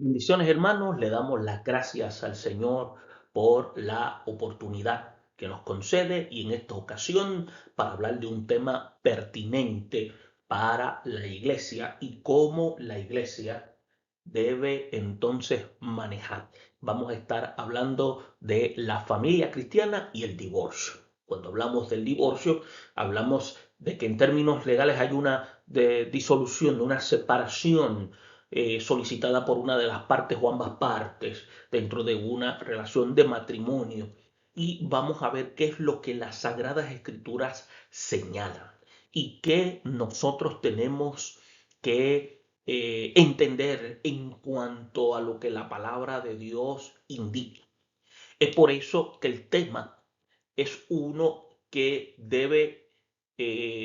Bendiciones, hermanos, le damos las gracias al Señor por la oportunidad que nos concede y en esta ocasión para hablar de un tema pertinente para la iglesia y cómo la iglesia debe entonces manejar. Vamos a estar hablando de la familia cristiana y el divorcio. Cuando hablamos del divorcio, hablamos de que en términos legales hay una disolución, una separación solicitada por una de las partes o ambas partes dentro de una relación de matrimonio. Y vamos a ver qué es lo que las Sagradas Escrituras señalan y qué nosotros tenemos que entender en cuanto a lo que la palabra de Dios indica. Es por eso que el tema es uno que debe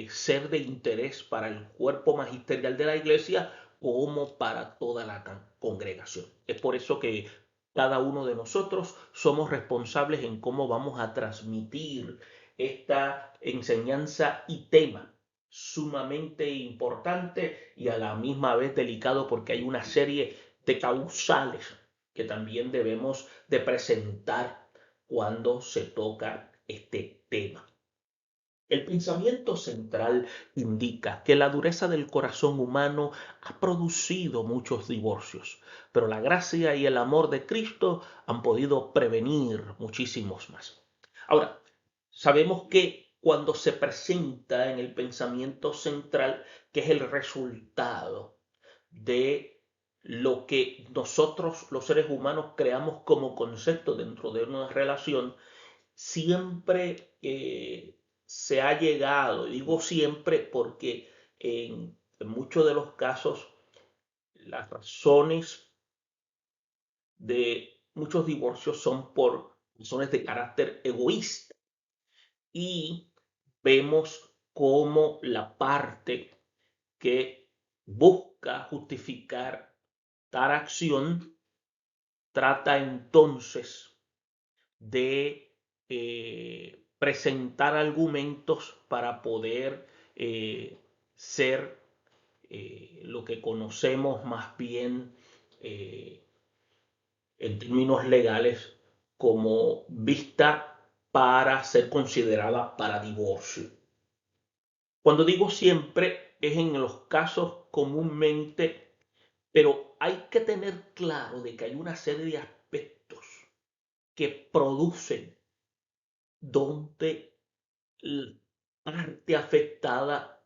ser de interés para el cuerpo magisterial de la iglesia como para toda la congregación. Es por eso que cada uno de nosotros somos responsables en cómo vamos a transmitir esta enseñanza y tema sumamente importante y a la misma vez delicado porque hay una serie de causales que también debemos de presentar cuando se toca este tema. El pensamiento central indica que la dureza del corazón humano ha producido muchos divorcios, pero la gracia y el amor de Cristo han podido prevenir muchísimos más. Ahora, sabemos que cuando se presenta en el pensamiento central, que es el resultado de lo que nosotros los seres humanos creamos como concepto dentro de una relación, siempre se ha llegado, digo siempre porque en muchos de los casos las razones de muchos divorcios son por razones de carácter egoísta y vemos cómo la parte que busca justificar tal acción trata entonces de presentar argumentos para poder ser lo que conocemos más bien eh, en términos legales como vista para ser considerada para divorcio. Cuando digo siempre es en los casos comúnmente, pero hay que tener claro de que hay una serie de aspectos que producen donde la parte afectada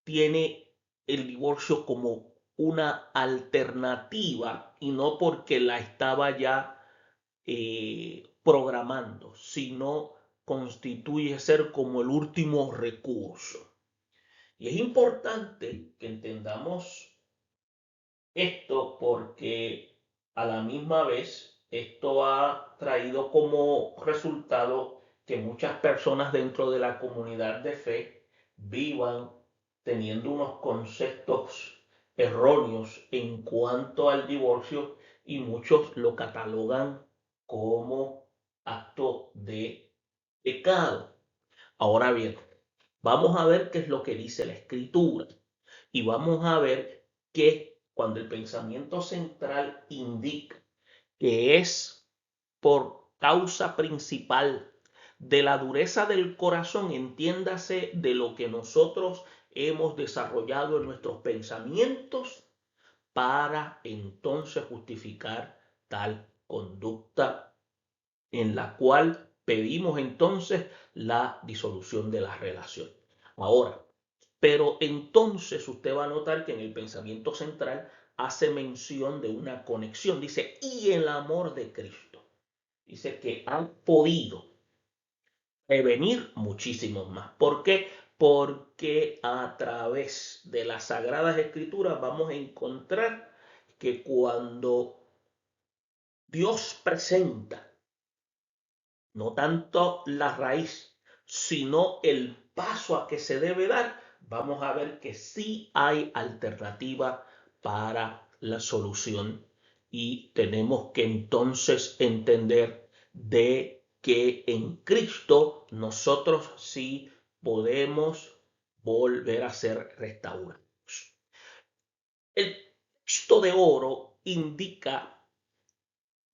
tiene el divorcio como una alternativa y no porque la estaba ya programando, sino constituye ser como el último recurso. Y es importante que entendamos esto porque a la misma vez esto ha traído como resultado que muchas personas dentro de la comunidad de fe vivan teniendo unos conceptos erróneos en cuanto al divorcio y muchos lo catalogan como acto de pecado. Ahora bien, vamos a ver qué es lo que dice la escritura y vamos a ver que cuando el pensamiento central indica que es por causa principal de la dureza del corazón, entiéndase de lo que nosotros hemos desarrollado en nuestros pensamientos para entonces justificar tal conducta en la cual pedimos entonces la disolución de la relación. Ahora, pero entonces usted va a notar que en el pensamiento central hace mención de una conexión. Dice, y el amor de Cristo. Dice que han podido prevenir muchísimos más. ¿Por qué? Porque a través de las Sagradas Escrituras vamos a encontrar que cuando Dios presenta no tanto la raíz, sino el paso a que se debe dar, vamos a ver que sí hay alternativa para la solución y tenemos que entonces entender de que en Cristo nosotros sí podemos volver a ser restaurados. El texto de oro indica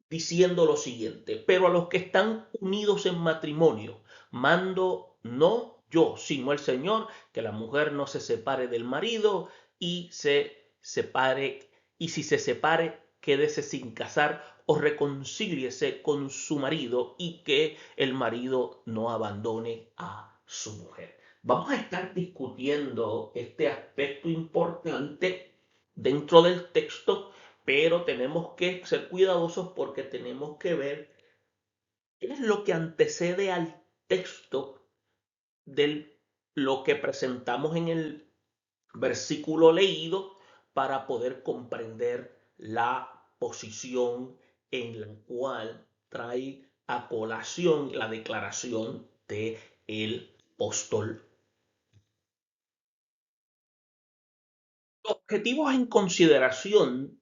diciendo lo siguiente: pero a los que están unidos en matrimonio, mando no yo, sino el Señor, que la mujer no se separe del marido y se separe, y si se separe, quédese sin casar o reconcíliese con su marido, y que el marido no abandone a su mujer. Vamos a estar discutiendo este aspecto importante dentro del texto, pero tenemos que ser cuidadosos porque tenemos que ver qué es lo que antecede al texto de lo que presentamos en el versículo leído para poder comprender la posición en la cual trae a colación la declaración de el apóstol. Los objetivos en consideración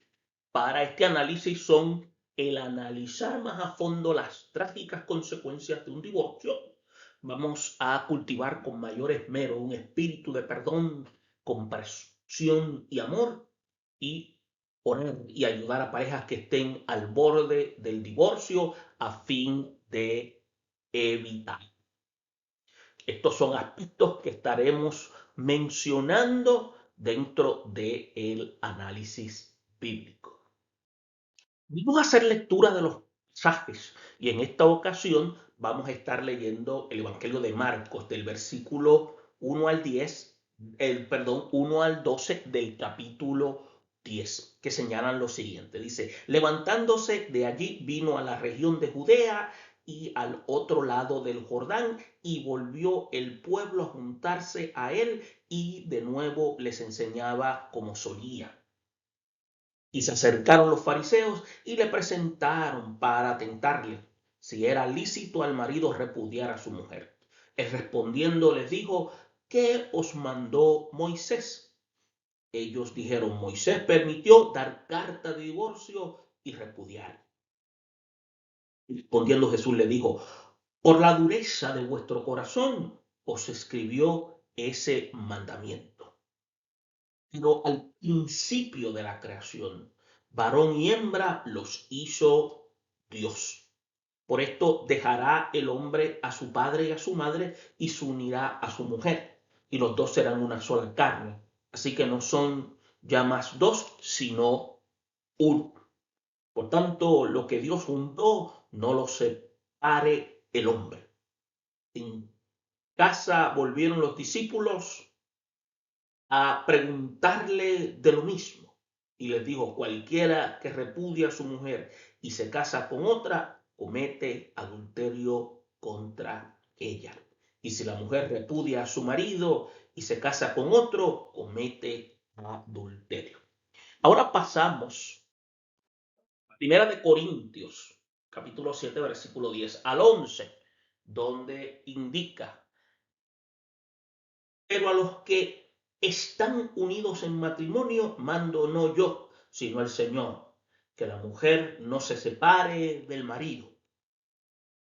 para este análisis son el analizar más a fondo las trágicas consecuencias de un divorcio. Vamos a cultivar con mayor esmero un espíritu de perdón, compasión y amor, y poner y ayudar a parejas que estén al borde del divorcio a fin de evitar. Estos son aspectos que estaremos mencionando dentro del análisis bíblico. Vamos a hacer lectura de los pasajes y en esta ocasión vamos a estar leyendo el Evangelio de Marcos del versículo 1 al 10, 1 al 12 del capítulo 10, que señalan lo siguiente. Dice: levantándose de allí, vino a la región de Judea y al otro lado del Jordán, y volvió el pueblo a juntarse a él, y de nuevo les enseñaba como solía. Y se acercaron los fariseos y le presentaron para tentarle si era lícito al marido repudiar a su mujer. Él respondiendo les dijo: ¿qué os mandó Moisés? Ellos dijeron: Moisés permitió dar carta de divorcio y repudiar. Respondiendo Jesús le dijo: por la dureza de vuestro corazón os escribió ese mandamiento. Pero al principio de la creación, varón y hembra los hizo Dios. Por esto dejará el hombre a su padre y a su madre y se unirá a su mujer, y los dos serán una sola carne. Así que no son ya más dos, sino uno. Por tanto, lo que Dios juntó, no lo separe el hombre. En casa volvieron los discípulos a preguntarle de lo mismo. Y les dijo: cualquiera que repudia a su mujer y se casa con otra, comete adulterio contra ella. Y si la mujer repudia a su marido y se casa con otro, comete adulterio. Ahora pasamos a 1 Corintios, capítulo 7, versículo 10 al 11, donde indica: pero a los que están unidos en matrimonio, mando no yo, sino el Señor, que la mujer no se separe del marido.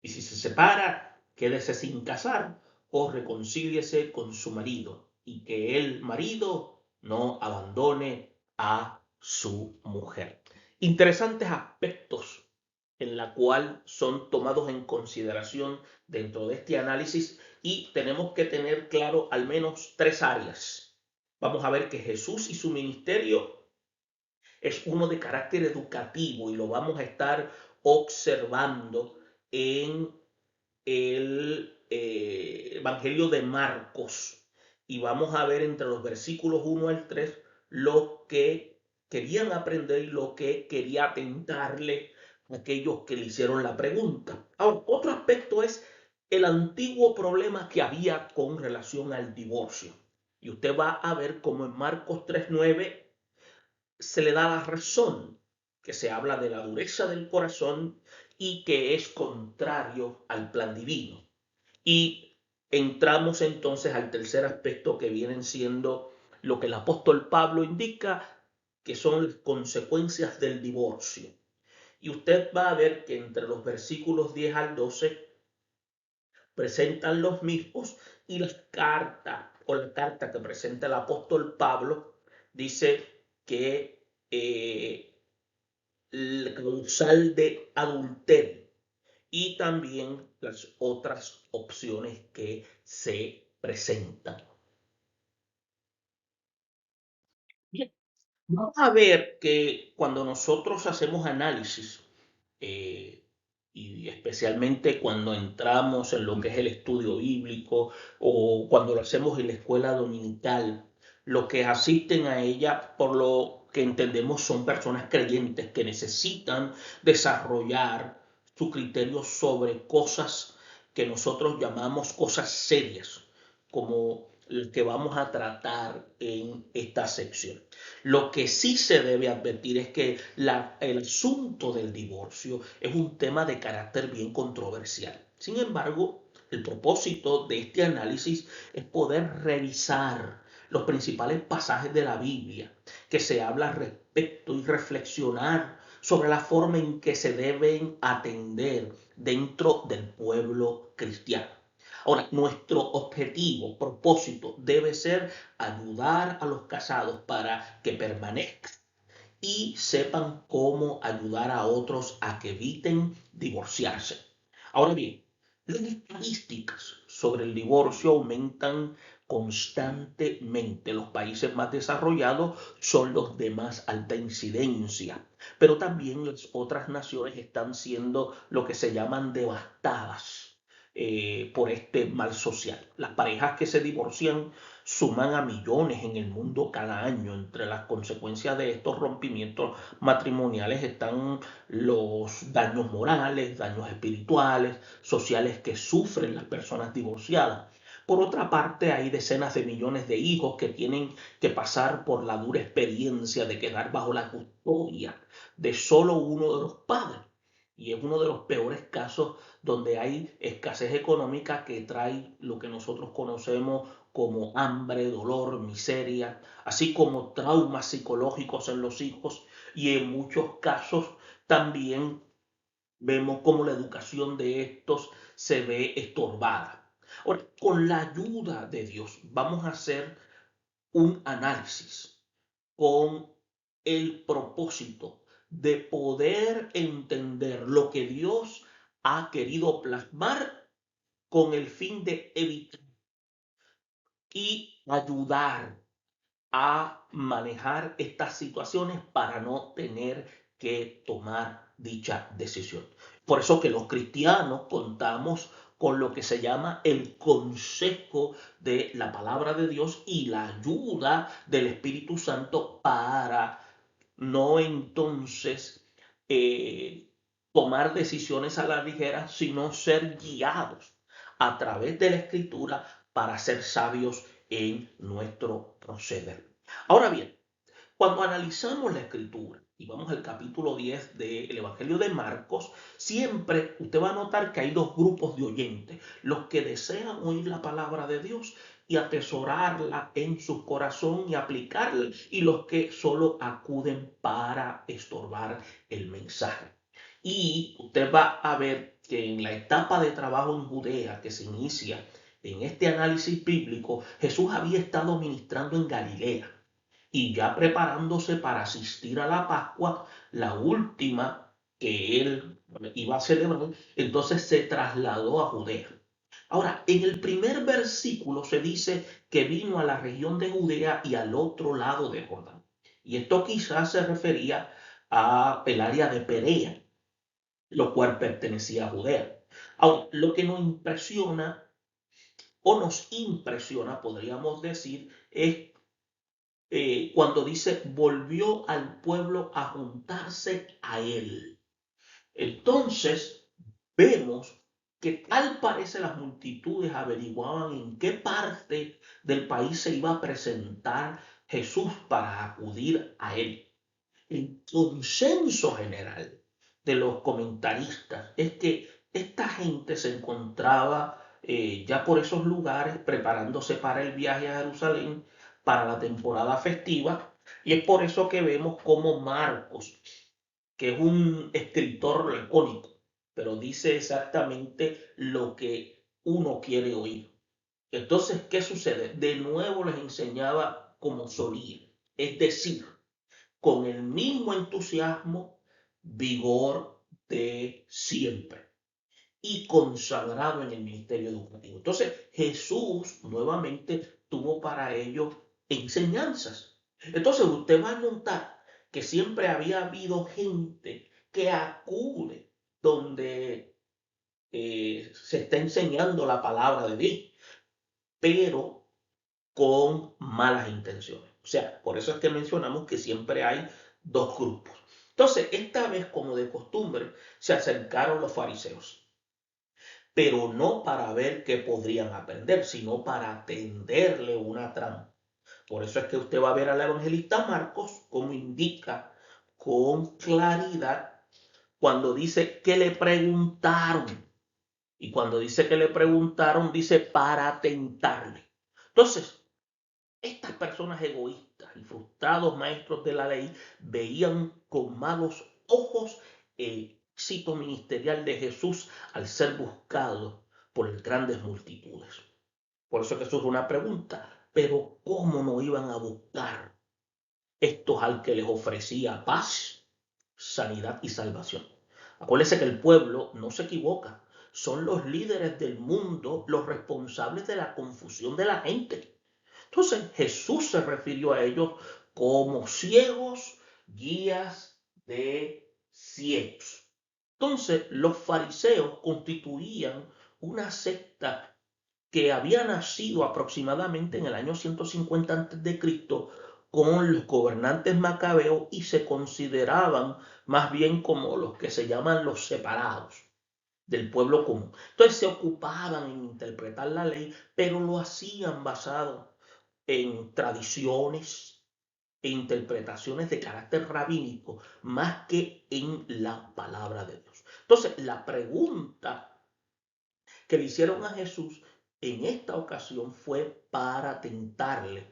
Y si se separa, quédese sin casar o reconcíliese con su marido, y que el marido no abandone a su mujer. Interesantes aspectos en la cual son tomados en consideración dentro de este análisis, y tenemos que tener claro al menos tres áreas. Vamos a ver que Jesús y su ministerio es uno de carácter educativo, y lo vamos a estar observando en el Evangelio de Marcos, y vamos a ver entre los versículos 1 al 3 lo que querían aprender y lo que quería tentarle a aquellos que le hicieron la pregunta. Ahora, otro aspecto es el antiguo problema que había con relación al divorcio, y usted va a ver cómo en Marcos 3:9 se le da la razón, que se habla de la dureza del corazón y que es contrario al plan divino. Y entramos entonces al tercer aspecto, que vienen siendo lo que el apóstol Pablo indica, que son las consecuencias del divorcio. Y usted va a ver que entre los versículos 10 al 12 presentan los mismos, y la carta que presenta el apóstol Pablo dice que la causal de adulterio y también las otras opciones que se presentan. Bien, vamos a ver que cuando nosotros hacemos análisis, eh, y especialmente cuando entramos en lo que es el estudio bíblico o cuando lo hacemos en la escuela dominical, los que asisten a ella, por lo que entendemos, son personas creyentes que necesitan desarrollar su criterio sobre cosas que nosotros llamamos cosas serias, como el que vamos a tratar en esta sección. Lo que sí se debe advertir es que el asunto del divorcio es un tema de carácter bien controversial. Sin embargo, el propósito de este análisis es poder revisar los principales pasajes de la Biblia que se habla al respecto y reflexionar sobre la forma en que se deben atender dentro del pueblo cristiano. Ahora, nuestro objetivo, propósito, debe ser ayudar a los casados para que permanezcan y sepan cómo ayudar a otros a que eviten divorciarse. Ahora bien, las estadísticas sobre el divorcio aumentan constantemente. Los países más desarrollados son los de más alta incidencia, pero también las otras naciones están siendo lo que se llaman devastadas por este mal social. Las parejas que se divorcian suman a millones en el mundo cada año. Entre las consecuencias de estos rompimientos matrimoniales están los daños morales, daños espirituales, sociales que sufren las personas divorciadas. Por otra parte, hay decenas de millones de hijos que tienen que pasar por la dura experiencia de quedar bajo la custodia de solo uno de los padres. Y es uno de los peores casos donde hay escasez económica que trae lo que nosotros conocemos como hambre, dolor, miseria, así como traumas psicológicos en los hijos y en muchos casos también vemos cómo la educación de estos se ve estorbada. Ahora, con la ayuda de Dios vamos a hacer un análisis con el propósito de poder entender lo que Dios ha querido plasmar con el fin de evitar y ayudar a manejar estas situaciones para no tener que tomar dicha decisión. Por eso que los cristianos contamos con lo que se llama el consejo de la palabra de Dios y la ayuda del Espíritu Santo para no entonces tomar decisiones a la ligera, sino ser guiados a través de la escritura para ser sabios en nuestro proceder. Ahora bien, cuando analizamos la escritura y vamos al capítulo 10 del Evangelio de Marcos, siempre usted va a notar que hay dos grupos de oyentes, los que desean oír la palabra de Dios y atesorarla en su corazón y aplicarla, y los que solo acuden para estorbar el mensaje. Y usted va a ver que en la etapa de trabajo en Judea que se inicia en este análisis bíblico, Jesús había estado ministrando en Galilea y ya preparándose para asistir a la Pascua, la última que él iba a celebrar, entonces se trasladó a Judea. Ahora, en el primer versículo se dice que vino a la región de Judea y al otro lado de Jordán. Y esto quizás se refería a el área de Perea, lo cual pertenecía a Judea. Ahora, lo que nos impresiona o nos impresiona, podríamos decir, es cuando dice volvió al pueblo a juntarse a él. Entonces vemos que tal parece las multitudes averiguaban en qué parte del país se iba a presentar Jesús para acudir a él. El consenso general de los comentaristas es que esta gente se encontraba ya por esos lugares preparándose para el viaje a Jerusalén para la temporada festiva, y es por eso que vemos como Marcos, que es un escritor lacónico, pero dice exactamente lo que uno quiere oír. Entonces, ¿qué sucede? De nuevo les enseñaba como solía, es decir, con el mismo entusiasmo vigor de siempre y consagrado en el ministerio educativo. Entonces Jesús nuevamente tuvo para ellos enseñanzas. Entonces usted va a notar que siempre había habido gente que acude donde se está enseñando la palabra de Dios, pero con malas intenciones. O sea, por eso es que mencionamos que siempre hay dos grupos. Entonces, esta vez, como de costumbre, se acercaron los fariseos, pero no para ver qué podrían aprender, sino para tenderle una trampa. Por eso es que usted va a ver al evangelista Marcos como indica con claridad cuando dice que le preguntaron. Y cuando dice que le preguntaron, dice para tentarle. Entonces, estas personas egoístas y frustrados maestros de la ley veían con malos ojos el éxito ministerial de Jesús al ser buscado por las grandes multitudes. Por eso Jesús una pregunta, pero ¿cómo no iban a buscar estos al que les ofrecía paz, sanidad y salvación? Acuérdense que el pueblo no se equivoca, son los líderes del mundo los responsables de la confusión de la gente. Entonces Jesús se refirió a ellos como ciegos, guías de ciegos. Entonces los fariseos constituían una secta que había nacido aproximadamente en el año 150 a.C. con los gobernantes macabeos y se consideraban más bien como los que se llaman los separados del pueblo común. Entonces se ocupaban en interpretar la ley, pero lo hacían basado en tradiciones e interpretaciones de carácter rabínico más que en la palabra de Dios. Entonces, la pregunta que le hicieron a Jesús en esta ocasión fue para tentarle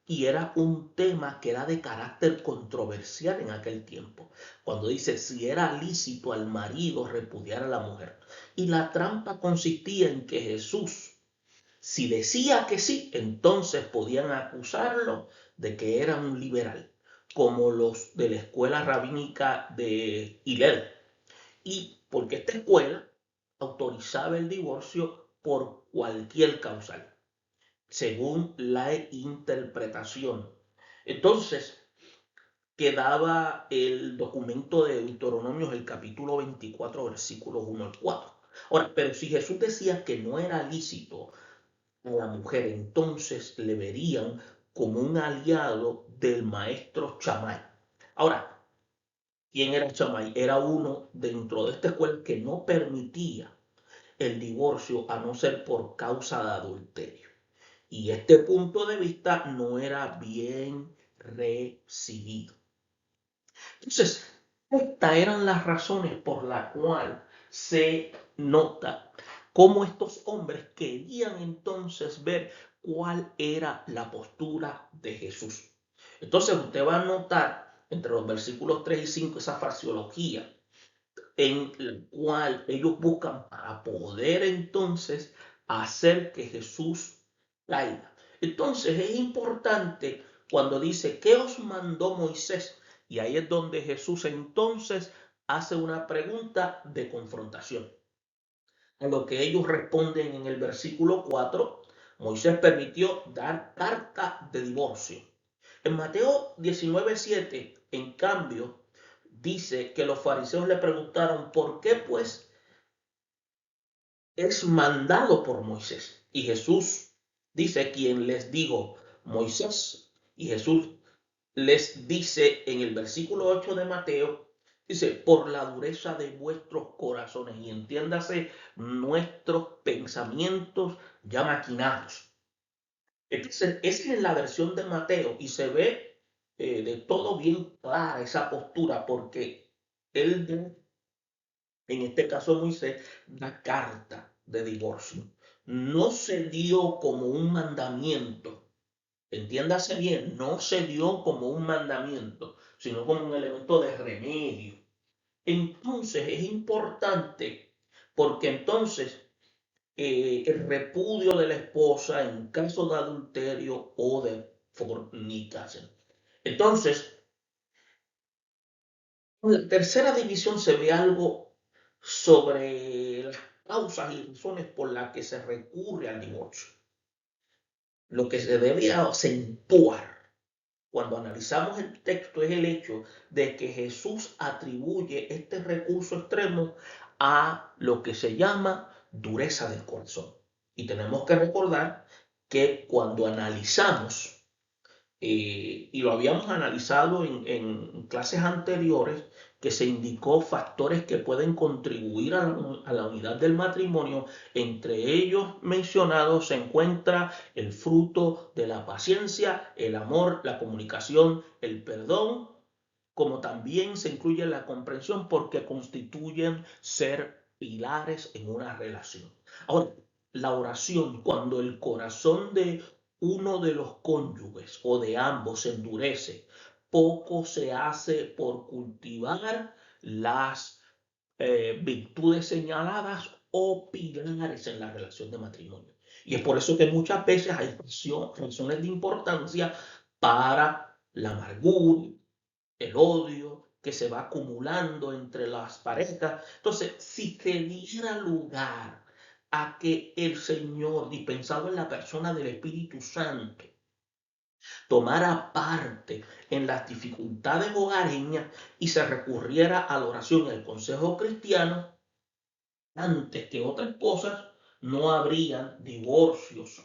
y era un tema que era de carácter controversial en aquel tiempo, cuando dice si era lícito al marido repudiar a la mujer. Y la trampa consistía en que Jesús, si decía que sí, entonces podían acusarlo de que era un liberal, como los de la escuela rabínica de Hillel. Y porque esta escuela autorizaba el divorcio por cualquier causal, según la interpretación. Entonces, quedaba el documento de Deuteronomios, el capítulo 24, versículos 1 al 4. Ahora, pero si Jesús decía que no era lícito a la mujer, entonces le verían como un aliado del maestro Chamay. Ahora, ¿quién era Chamay? Era uno dentro de esta escuela que no permitía el divorcio a no ser por causa de adulterio. Y este punto de vista no era bien recibido. Entonces, estas eran las razones por las cuales se nota cómo estos hombres querían entonces ver cuál era la postura de Jesús. Entonces usted va a notar entre los versículos 3 y 5 esa fraseología en la cual ellos buscan para poder entonces hacer que Jesús caiga. Entonces es importante cuando dice, ¿qué os mandó Moisés? Y ahí es donde Jesús entonces hace una pregunta de confrontación. A lo que ellos responden en el versículo 4, Moisés permitió dar carta de divorcio. En Mateo 19:7, en cambio, dice que los fariseos le preguntaron, ¿por qué pues es mandado por Moisés? Y Jesús dice, quien les dijo Moisés, y Jesús les dice en el versículo 8 de Mateo, dice, por la dureza de vuestros corazones, y entiéndase, nuestros pensamientos ya maquinados. Entonces, esa es la versión de Mateo y se ve de todo bien clara esa postura porque él, en este caso Moisés, da carta de divorcio. No se dio como un mandamiento, entiéndase bien, no se dio como un mandamiento, sino como un elemento de remedio. Entonces es importante porque entonces el repudio de la esposa en caso de adulterio o de fornicación. Entonces, En la tercera división se ve algo sobre las causas y razones por las que se recurre al divorcio. Lo que se debe acentuar cuando analizamos el texto es el hecho de que Jesús atribuye este recurso extremo a lo que se llama dureza del corazón. Y tenemos que recordar que cuando analizamos, y lo habíamos analizado en clases anteriores, que se indicó factores que pueden contribuir a la unidad del matrimonio. Entre ellos mencionados se encuentra el fruto de la paciencia, el amor, la comunicación, el perdón, como también se incluye la comprensión, porque constituyen ser pilares en una relación. Ahora, la oración, cuando el corazón de uno de los cónyuges o de ambos se endurece, poco se hace por cultivar las virtudes señaladas o pilares en la relación de matrimonio. Y es por eso que muchas veces hay razones de importancia para la amargura, el odio que se va acumulando entre las parejas. Entonces, si se diera lugar a que el Señor, dispensado en la persona del Espíritu Santo, tomara parte en las dificultades hogareñas y se recurriera a la oración y al consejo cristiano, antes que otras cosas, no habrían divorcios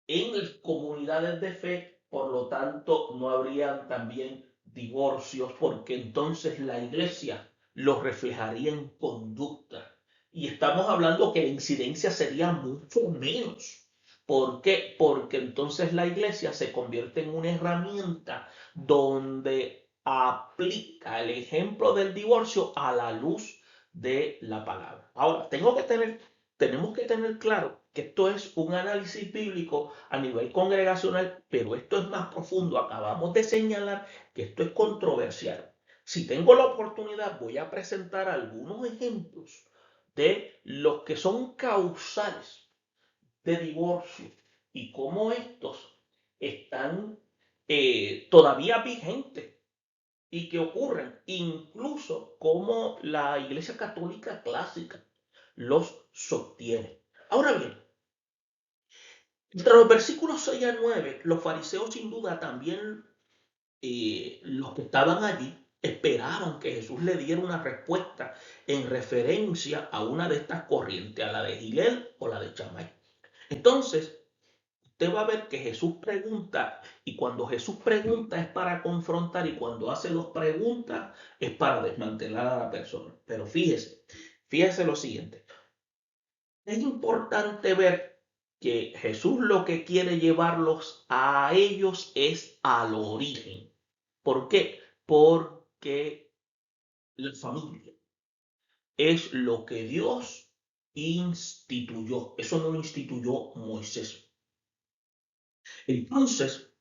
en las comunidades de fe, por lo tanto, no habrían también divorcios, porque entonces la iglesia los reflejaría en conducta. Y estamos hablando que la incidencia sería mucho menos. ¿Por qué? Porque entonces la iglesia se convierte en una herramienta donde aplica el ejemplo del divorcio a la luz de la palabra. Ahora, tenemos que tener claro que esto es un análisis bíblico a nivel congregacional, pero esto es más profundo. Acabamos de señalar que esto es controversial. Si tengo la oportunidad, voy a presentar algunos ejemplos de los que son causales de divorcio y cómo estos están todavía vigentes y que ocurren, incluso como la Iglesia Católica clásica los sostiene. Ahora bien, entre los versículos 6 a 9, los fariseos sin duda también, los que estaban allí, esperaban que Jesús le diera una respuesta en referencia a una de estas corrientes, a la de Gilel o la de Chamay. Entonces, usted va a ver que Jesús pregunta, y cuando Jesús pregunta es para confrontar, y cuando hace dos preguntas es para desmantelar a la persona. Pero fíjese lo siguiente. Es importante ver que Jesús lo que quiere llevarlos a ellos es al origen. ¿Por qué? Porque la familia es lo que Dios instituyó. Eso no lo instituyó Moisés. Entonces,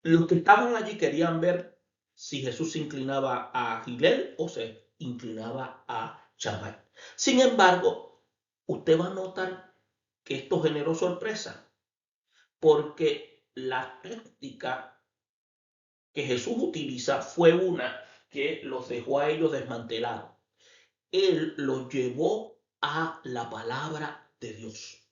los que estaban allí querían ver si Jesús se inclinaba a Gilel o se inclinaba a Shammai. Sin embargo, usted va a notar que esto generó sorpresa, porque la táctica que Jesús utiliza fue una que los dejó a ellos desmantelados. Él los llevó a la palabra de Dios.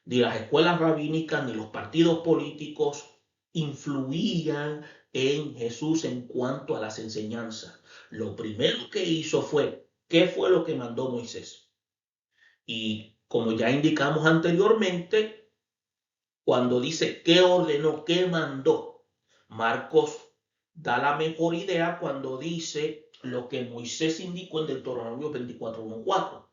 Ni las escuelas rabínicas ni los partidos políticos influían en Jesús en cuanto a las enseñanzas. Lo primero que hizo fue, ¿qué fue lo que mandó Moisés? Y como ya indicamos anteriormente, cuando dice qué ordenó, qué mandó, Marcos da la mejor idea cuando dice lo que Moisés indicó en Deuteronomio 24:1-4.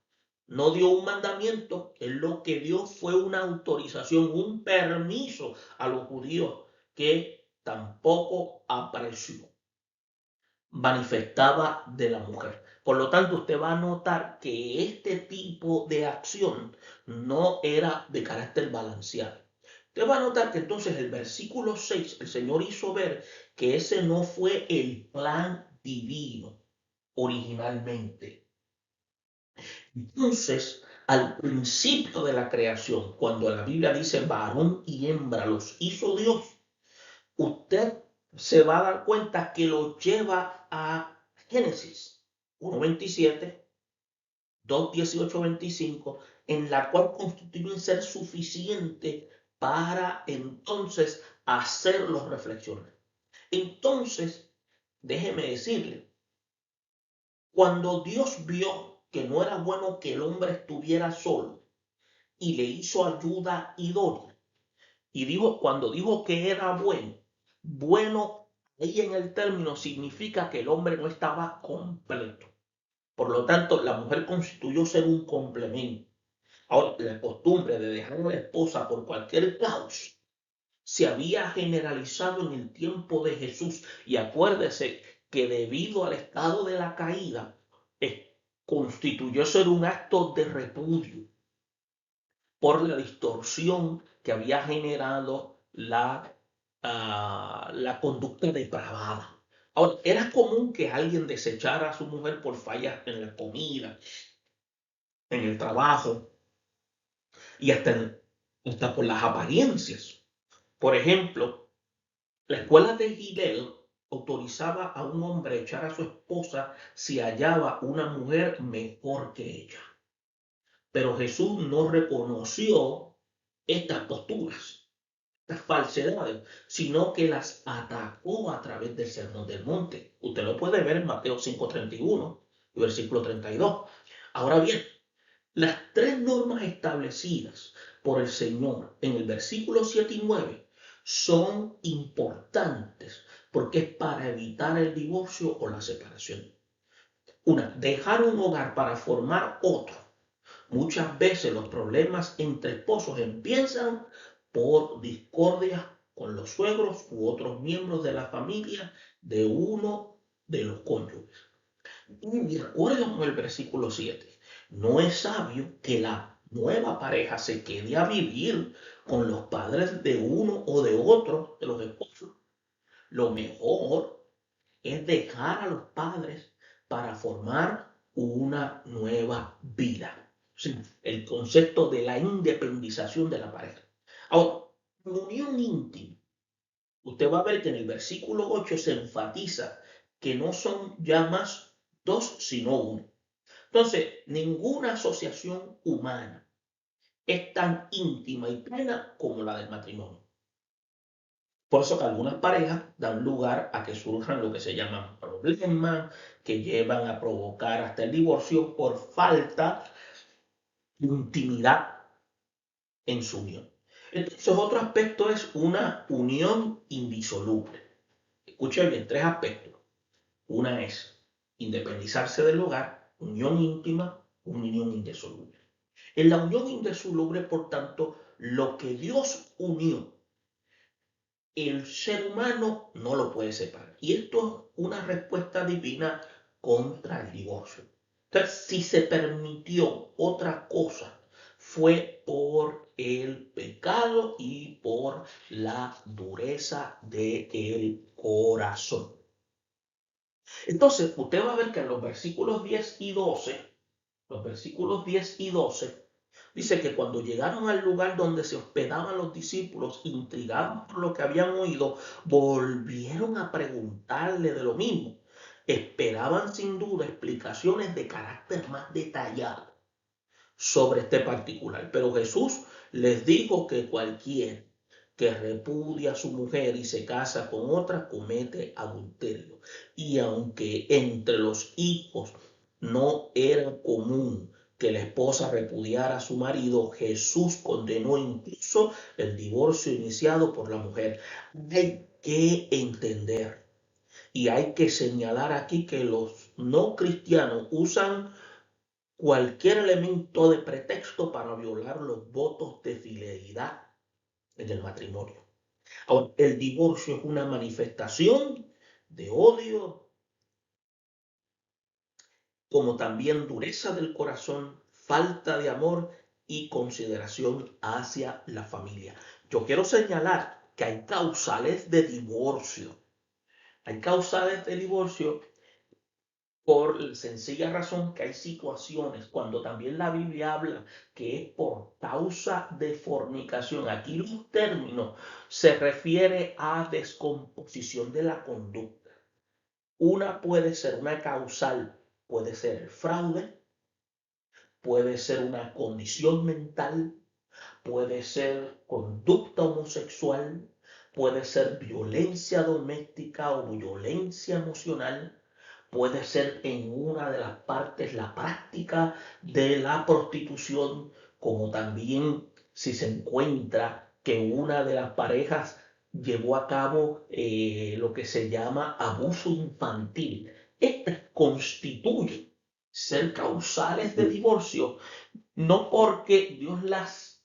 No dio un mandamiento, él lo que dio fue una autorización, un permiso a los judíos que tampoco apreció, manifestaba de la mujer. Por lo tanto, usted va a notar que este tipo de acción no era de carácter balanceado. Usted va a notar que entonces el versículo 6, el Señor hizo ver que ese no fue el plan divino originalmente. Entonces, al principio de la creación, cuando la Biblia dice varón y hembra los hizo Dios, usted se va a dar cuenta que lo lleva a Génesis 1:27, 2:18-25, en la cual constituyen ser suficiente para entonces hacerlos reflexionar. Entonces, déjeme decirle, cuando Dios vio que no era bueno que el hombre estuviera solo y le hizo ayuda idónea, y dijo, cuando dijo que era bueno, bueno ahí en el término significa que el hombre no estaba completo. Por lo tanto, la mujer constituyó ser un complemento. Ahora, la costumbre de dejar a la esposa por cualquier causa se había generalizado en el tiempo de Jesús. Y acuérdese que debido al estado de la caída, constituyó ser un acto de repudio por la distorsión que había generado la conducta depravada. Ahora, era común que alguien desechara a su mujer por fallas en la comida, en el trabajo y hasta por las apariencias. Por ejemplo, la escuela de Hillel autorizaba a un hombre a echar a su esposa si hallaba una mujer mejor que ella. Pero Jesús no reconoció estas posturas, estas falsedades, sino que las atacó a través del Sermón del Monte. Usted lo puede ver en Mateo 5:31 y versículo 32. Ahora bien, las tres normas establecidas por el Señor en el versículo 7 y 9 son importantes porque es para evitar el divorcio o la separación. Una, dejar un hogar para formar otro. Muchas veces los problemas entre esposos empiezan por discordias con los suegros u otros miembros de la familia de uno de los cónyuges. Y de acuerdo con el versículo 7, no es sabio que la nueva pareja se quede a vivir con los padres de uno o de otro de los esposos. Lo mejor es dejar a los padres para formar una nueva vida. Sí, el concepto de la independización de la pareja. Ahora, unión íntima. Usted va a ver que en el versículo 8 se enfatiza que no son ya más dos, sino uno. Entonces, ninguna asociación humana es tan íntima y plena como la del matrimonio. Por eso que algunas parejas dan lugar a que surjan lo que se llaman problemas, que llevan a provocar hasta el divorcio por falta de intimidad en su unión. Entonces, otro aspecto es una unión indisoluble. Escuchen bien, tres aspectos. Una es independizarse del hogar, unión íntima, unión indisoluble. En la unión indisoluble, por tanto, lo que Dios unió, el ser humano no lo puede separar. Y esto es una respuesta divina contra el divorcio. Entonces, si se permitió otra cosa, fue por el pecado y por la dureza del corazón. Entonces, usted va a ver que en los versículos 10 y 12, dice que cuando llegaron al lugar donde se hospedaban los discípulos, intrigados por lo que habían oído, volvieron a preguntarle de lo mismo. Esperaban sin duda explicaciones de carácter más detallado sobre este particular. Pero Jesús les dijo que cualquiera que repudia a su mujer y se casa con otra comete adulterio. Y aunque entre los hijos no era común que la esposa repudiara a su marido, Jesús condenó incluso el divorcio iniciado por la mujer. Hay que entender y hay que señalar aquí que los no cristianos usan cualquier elemento de pretexto para violar los votos de fidelidad en el matrimonio. Ahora, el divorcio es una manifestación de odio, como también dureza del corazón, falta de amor y consideración hacia la familia. Yo quiero señalar que hay causales de divorcio. Hay causales de divorcio por la sencilla razón que hay situaciones, cuando también la Biblia habla que es por causa de fornicación. Aquí los términos se refiere a descomposición de la conducta. una causal, puede ser el fraude, puede ser una condición mental, puede ser conducta homosexual, puede ser violencia doméstica o violencia emocional, puede ser en una de las partes la práctica de la prostitución, como también si se encuentra que una de las parejas llevó a cabo lo que se llama abuso infantil. Estas constituyen ser causales de divorcio, no porque Dios las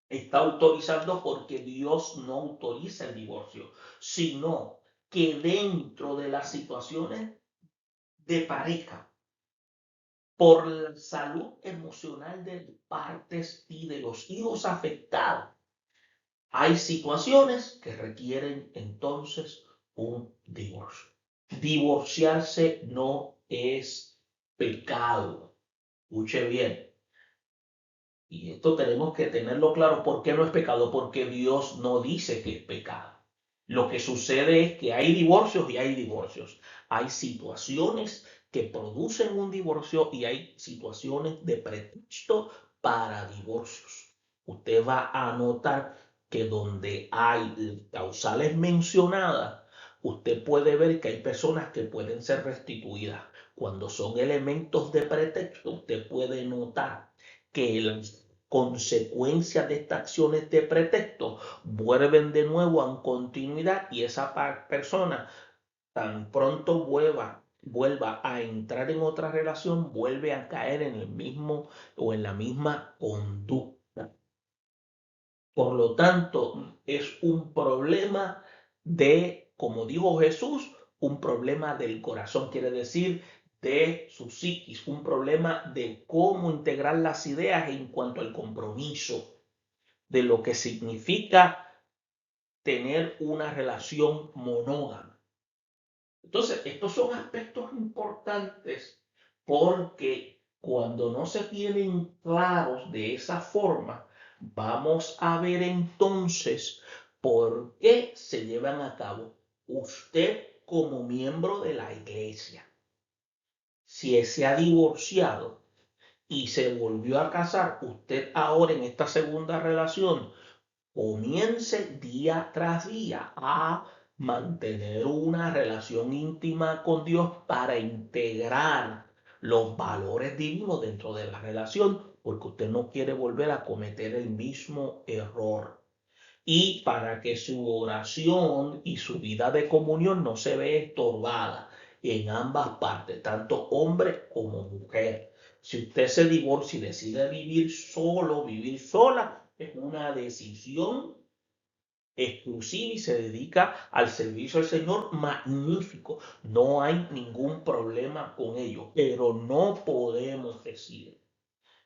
está autorizando, porque Dios no autoriza el divorcio, sino que dentro de las situaciones de pareja, por la salud emocional de partes y de los hijos afectados, hay situaciones que requieren entonces un divorcio. Divorciarse no es pecado. Escuche bien. Y esto tenemos que tenerlo claro. ¿Por qué no es pecado? Porque Dios no dice que es pecado. Lo que sucede es que hay divorcios y hay divorcios. Hay situaciones que producen un divorcio y hay situaciones de pretexto para divorcios. Usted va a notar que donde hay causales mencionadas, usted puede ver que hay personas que pueden ser restituidas. Cuando son elementos de pretexto, usted puede notar que las consecuencias de estas acciones de pretexto vuelven de nuevo a continuidad, y esa persona tan pronto vuelva a entrar en otra relación, vuelve a caer en el mismo o en la misma conducta. Por lo tanto, es un problema de, como dijo Jesús, un problema del corazón, quiere decir de su psiquis, un problema de cómo integrar las ideas en cuanto al compromiso, de lo que significa tener una relación monógama. Entonces, estos son aspectos importantes, porque cuando no se tienen claros de esa forma, vamos a ver entonces por qué se llevan a cabo. Usted, como miembro de la iglesia, si se ha divorciado y se volvió a casar, usted ahora en esta segunda relación comience día tras día a mantener una relación íntima con Dios para integrar los valores divinos dentro de la relación, porque usted no quiere volver a cometer el mismo error. Y para que su oración y su vida de comunión no se vea estorbada en ambas partes, tanto hombre como mujer. Si usted se divorcia y decide vivir solo, vivir sola, es una decisión exclusiva y se dedica al servicio al Señor, magnífico. No hay ningún problema con ello, pero no podemos decir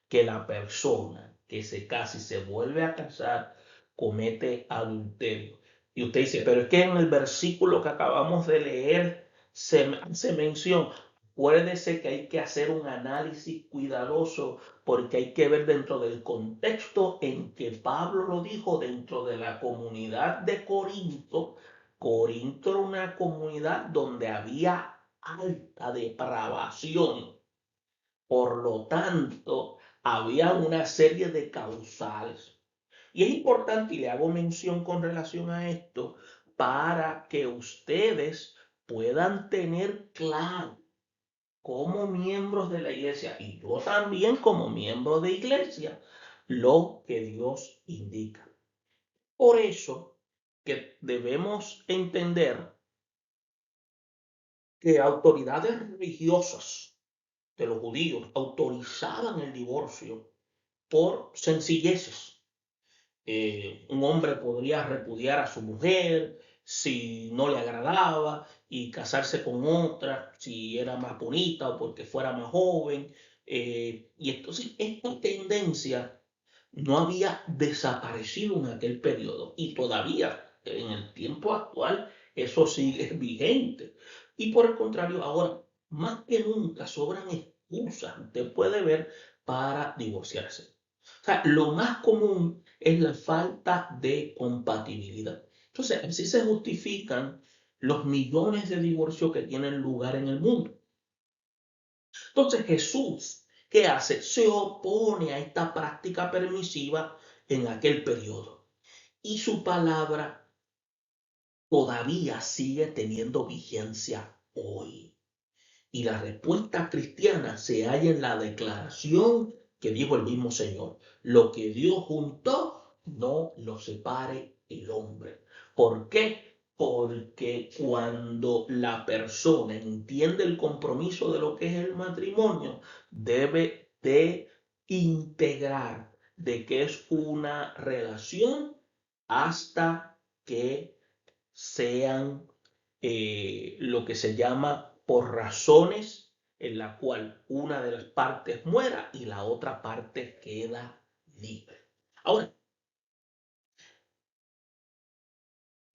que la persona que se casa y se vuelve a casar comete adulterio. Y usted dice, pero es que en el versículo que acabamos de leer se hace mención. Acuérdese que hay que hacer un análisis cuidadoso, porque hay que ver dentro del contexto en que Pablo lo dijo, dentro de la comunidad de Corinto. Corinto era una comunidad donde había alta depravación. Por lo tanto, había una serie de causales. Y es importante, y le hago mención con relación a esto, para que ustedes puedan tener claro, como miembros de la iglesia, y yo también como miembro de iglesia, lo que Dios indica. Por eso que debemos entender que autoridades religiosas de los judíos autorizaban el divorcio por sencilleces. Un hombre podría repudiar a su mujer si no le agradaba y casarse con otra si era más bonita o porque fuera más joven. Y entonces esta tendencia no había desaparecido en aquel periodo, y todavía en el tiempo actual eso sigue vigente. Y por el contrario, ahora más que nunca sobran excusas, usted puede ver, para divorciarse. O sea, lo más común es la falta de compatibilidad. Entonces, así se justifican los millones de divorcios que tienen lugar en el mundo. Entonces Jesús, ¿qué hace? Se opone a esta práctica permisiva en aquel periodo. Y su palabra todavía sigue teniendo vigencia hoy. Y la respuesta cristiana se halla en la declaración que dijo el mismo Señor. Lo que Dios juntó, no lo separe el hombre. ¿Por qué? Porque cuando la persona entiende el compromiso de lo que es el matrimonio, debe de integrar de que es una relación hasta que sean lo que se llama por razones en la cual una de las partes muera y la otra parte queda libre. Ahora,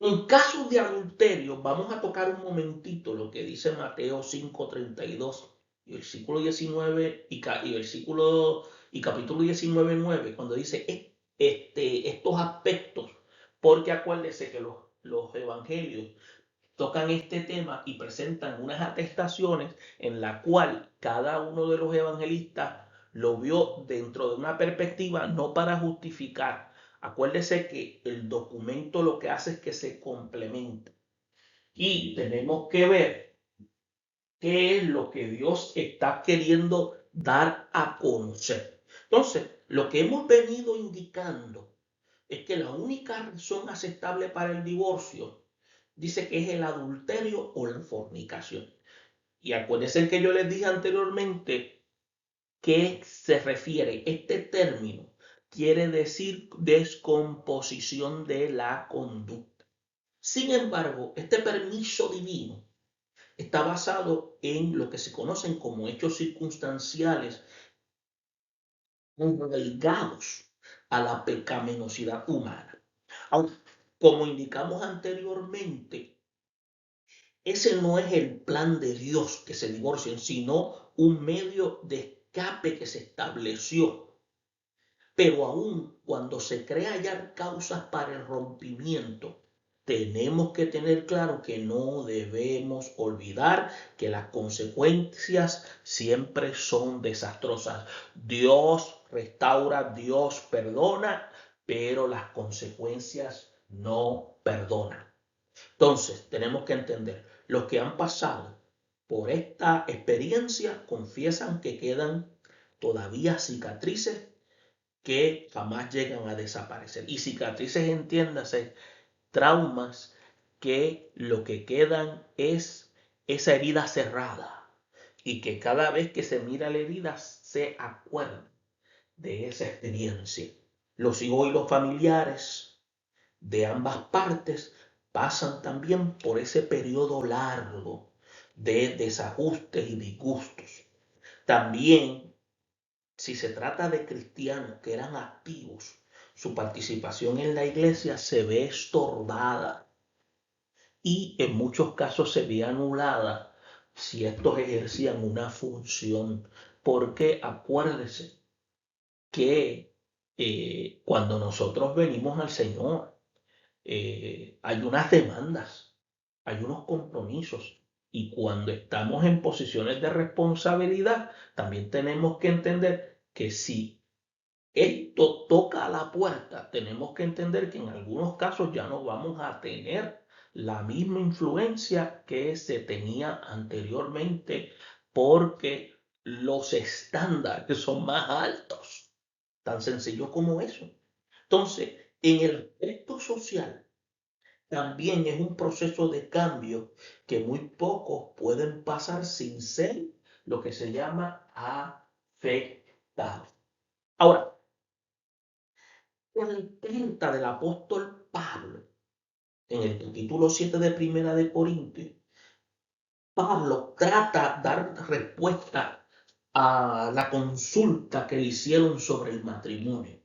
en casos de adulterio, vamos a tocar un momentito lo que dice Mateo 5:32 y versículo 19 y versículo y capítulo 19:9, cuando dice estos aspectos, porque acuérdense que los evangelios tocan este tema y presentan unas atestaciones en la cual cada uno de los evangelistas lo vio dentro de una perspectiva no para justificar. Acuérdese que el documento lo que hace es que se complementa y tenemos que ver qué es lo que Dios está queriendo dar a conocer. Entonces, lo que hemos venido indicando es que la única razón aceptable para el divorcio dice que es el adulterio o la fornicación. Y acuérdense que yo les dije anteriormente que se refiere este término, quiere decir descomposición de la conducta. Sin embargo, este permiso divino está basado en lo que se conocen como hechos circunstanciales arraigados a la pecaminosidad humana. Aunque, como indicamos anteriormente, ese no es el plan de Dios que se divorcien, sino un medio de escape que se estableció. Pero aún cuando se crea ya causas para el rompimiento, tenemos que tener claro que no debemos olvidar que las consecuencias siempre son desastrosas. Dios restaura, Dios perdona, pero las consecuencias no perdonan. Entonces, tenemos que entender, los que han pasado por esta experiencia confiesan que quedan todavía cicatrices que jamás llegan a desaparecer. Y cicatrices, entiéndase, traumas que lo que quedan es esa herida cerrada y que cada vez que se mira la herida se acuerda de esa experiencia. Los hijos y los familiares de ambas partes pasan también por ese periodo largo de desajustes y disgustos. También, si se trata de cristianos que eran activos, su participación en la iglesia se ve estorbada y en muchos casos se ve anulada si estos ejercían una función. Porque acuérdese que cuando nosotros venimos al Señor, hay unas demandas, hay unos compromisos. Y cuando estamos en posiciones de responsabilidad, también tenemos que entender que si esto toca a la puerta, tenemos que entender que en algunos casos ya no vamos a tener la misma influencia que se tenía anteriormente porque los estándares son más altos. Tan sencillo como eso. Entonces, en el aspecto social, también es un proceso de cambio que muy pocos pueden pasar sin ser lo que se llama afectado. Ahora, con el carta del apóstol Pablo, en el capítulo 7 de Primera de Corintios, Pablo trata de dar respuesta a la consulta que le hicieron sobre el matrimonio.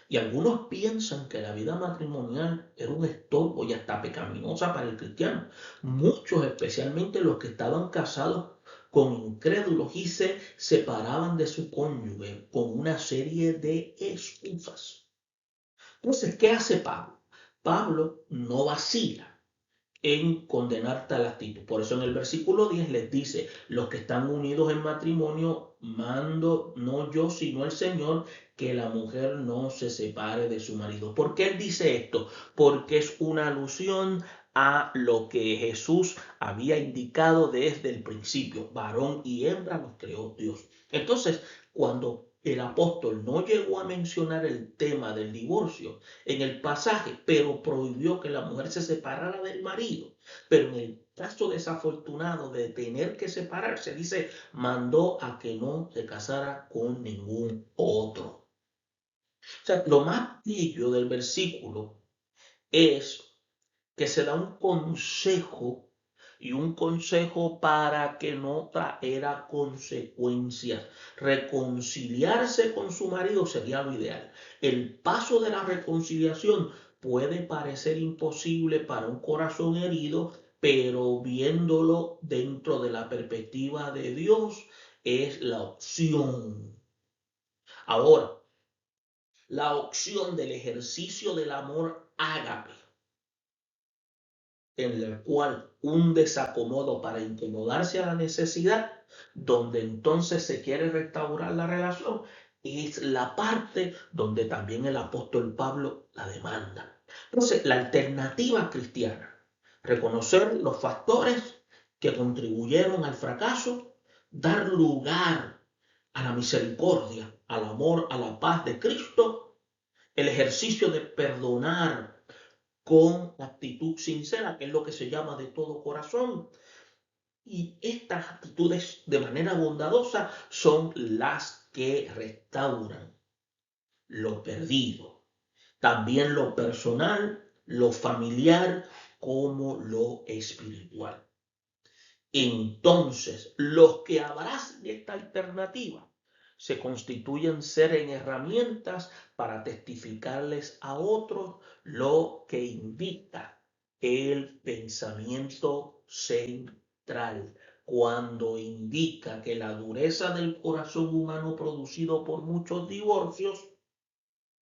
Y algunos piensan que la vida matrimonial era un estorbo y hasta pecaminosa para el cristiano. Muchos, especialmente los que estaban casados con incrédulos y se separaban de su cónyuge con una serie de excusas. Entonces, ¿qué hace Pablo? Pablo no vacila en condenar tal actitud. Por eso en el versículo 10 les dice, los que están unidos en matrimonio, mando no yo, sino el Señor, que la mujer no se separe de su marido. ¿Por qué él dice esto? Porque es una alusión a lo que Jesús había indicado desde el principio. Varón y hembra los creó Dios. Entonces, cuando el apóstol no llegó a mencionar el tema del divorcio en el pasaje, pero prohibió que la mujer se separara del marido. Pero en el caso desafortunado de tener que separarse, dice, mandó a que no se casara con ningún otro. O sea, lo más bello del versículo es que se da un consejo y un consejo para que no traera consecuencias. Reconciliarse con su marido sería lo ideal. El paso de la reconciliación puede parecer imposible para un corazón herido, pero viéndolo dentro de la perspectiva de Dios es la opción. Ahora, la opción del ejercicio del amor ágape, en el cual un desacomodo para incomodarse a la necesidad, donde entonces se quiere restaurar la relación, es la parte donde también el apóstol Pablo la demanda. Entonces, la alternativa cristiana, reconocer los factores que contribuyeron al fracaso, dar lugar a la misericordia, al amor, a la paz de Cristo, el ejercicio de perdonar con actitud sincera, que es lo que se llama de todo corazón. Y estas actitudes de manera bondadosa son las que restauran lo perdido, también lo personal, lo familiar, como lo espiritual. Entonces, los que abracen esta alternativa se constituyen ser en herramientas para testificarles a otros lo que indica el pensamiento central, cuando indica que la dureza del corazón humano producido por muchos divorcios,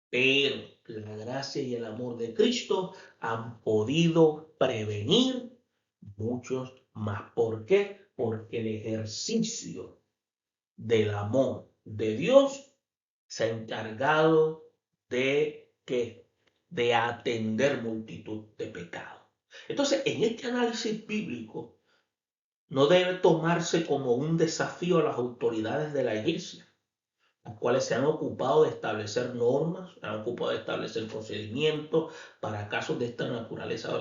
pero la gracia y el amor de Cristo han podido prevenir muchos más. ¿Por qué? Porque el ejercicio del amor de Dios se ha encargado de que de atender multitud de pecados. Entonces, en este análisis bíblico no debe tomarse como un desafío a las autoridades de la iglesia, las cuales se han ocupado de establecer normas, se han ocupado de establecer procedimientos para casos de esta naturaleza.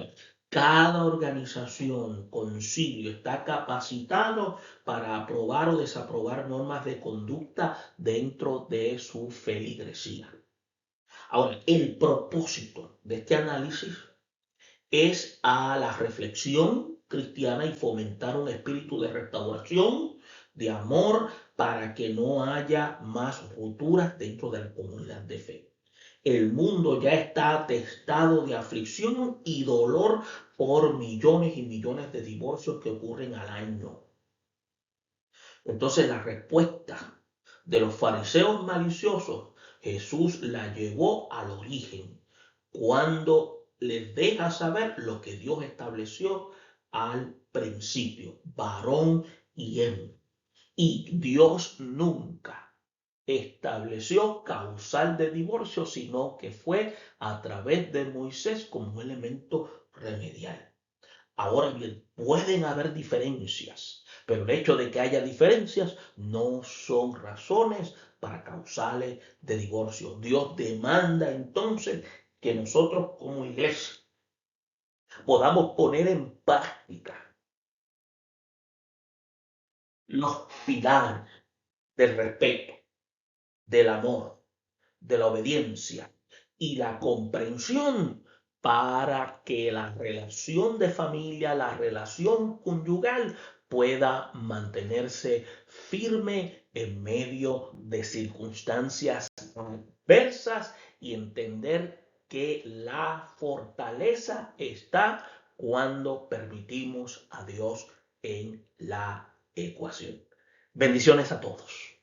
Cada organización, concilio, está capacitado para aprobar o desaprobar normas de conducta dentro de su feligresía. Ahora, el propósito de este análisis es a la reflexión cristiana y fomentar un espíritu de restauración, de amor, para que no haya más rupturas dentro de la comunidad de fe. El mundo ya está atestado de aflicción y dolor por millones y millones de divorcios que ocurren al año. Entonces la respuesta de los fariseos maliciosos, Jesús la llevó al origen, cuando les deja saber lo que Dios estableció al principio, varón y hembra. Y Dios nunca estableció causal de divorcio, sino que fue a través de Moisés como un elemento remedial. Ahora bien, pueden haber diferencias, pero el hecho de que haya diferencias no son razones para causales de divorcio. Dios demanda entonces que nosotros como iglesia podamos poner en práctica los pilares del respeto, del amor, de la obediencia y la comprensión, para que la relación de familia, la relación conyugal pueda mantenerse firme en medio de circunstancias adversas, y entender que la fortaleza está cuando permitimos a Dios en la ecuación. Bendiciones a todos.